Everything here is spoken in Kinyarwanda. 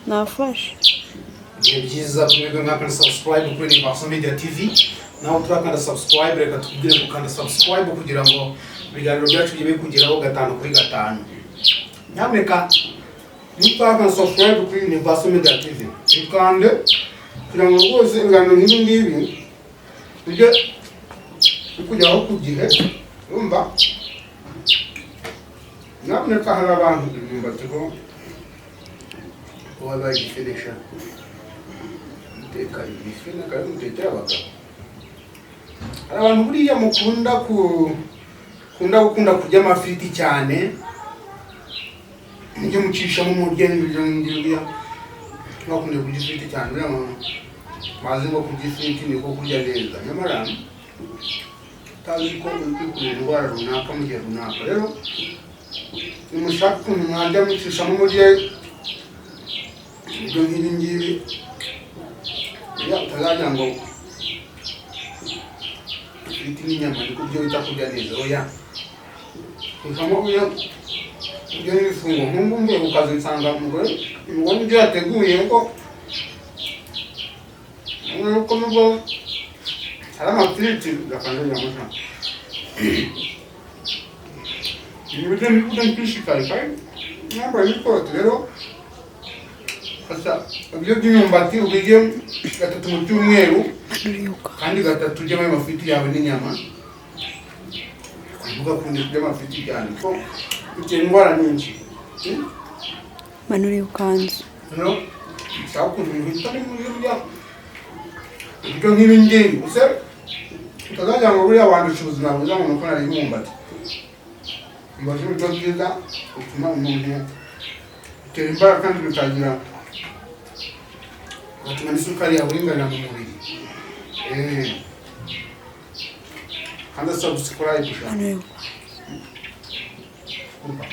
nafashe. Ni byiza kumwe nkakanda subscribe kuri Universal Media TV. Naho turakanda subscribe, reka tukubwire gukanda subscribe kugira ngo ibiganiro byacu bibe kugeraho 5 kuri 5. Nyamuneka mutaka subscribe kuri Universal Media TV. Ikande kugira ngo rwose ibiganiro nk'ibi ngibi bijye kugeraho ku gihe. Urumva? Nyamuneka hari abantu batiko wabayifinisha teka ibifina kandi mutetera baka hari abantu buriya mukunda kurya amafiriti cyane njye mucisha mu murya n'ibyo bakunda kurya ifiriti cyane buriya maze ngo kurya ifiriti niko kurya neza nyamara tazi ko kwikurira indwara runaka mu gihe runaka rero nimushaka ukuntu mwajya mucisha mu murya ibyo ngibi ya utazajya ngo ifiriti n'inyama niko byo bita kurya neza oya ukamo uyo ibyo n'ifungo nk'ubu mbe ukazinsanga umugore ubona ibyo yateguye ko nuko nubwo hari amafiriti gafanje yamusha ibyo nkwishikaye kandi nambaye n'ikote rero asa ibyo by'imyumbati ubige 3 mu cyumweru kandi 3 ujyamo amafiriti yawe n'inyama kuvuga kundi by'amafiriti cyane ko bitera indwara nyinshi manuri ukanzu no cyako n'ibintu n'ibyo ibyo nk'ibi ngibi use utazajya ngo buriya wandusha ubuzima bwiza ngo nuko nari imyumbati mbaje ibyo byiza utuma umuntu utera imbaraga kandi bikagira atuma n'isukari yawe ingana mu mubiri kandi subscribe manuri Opa.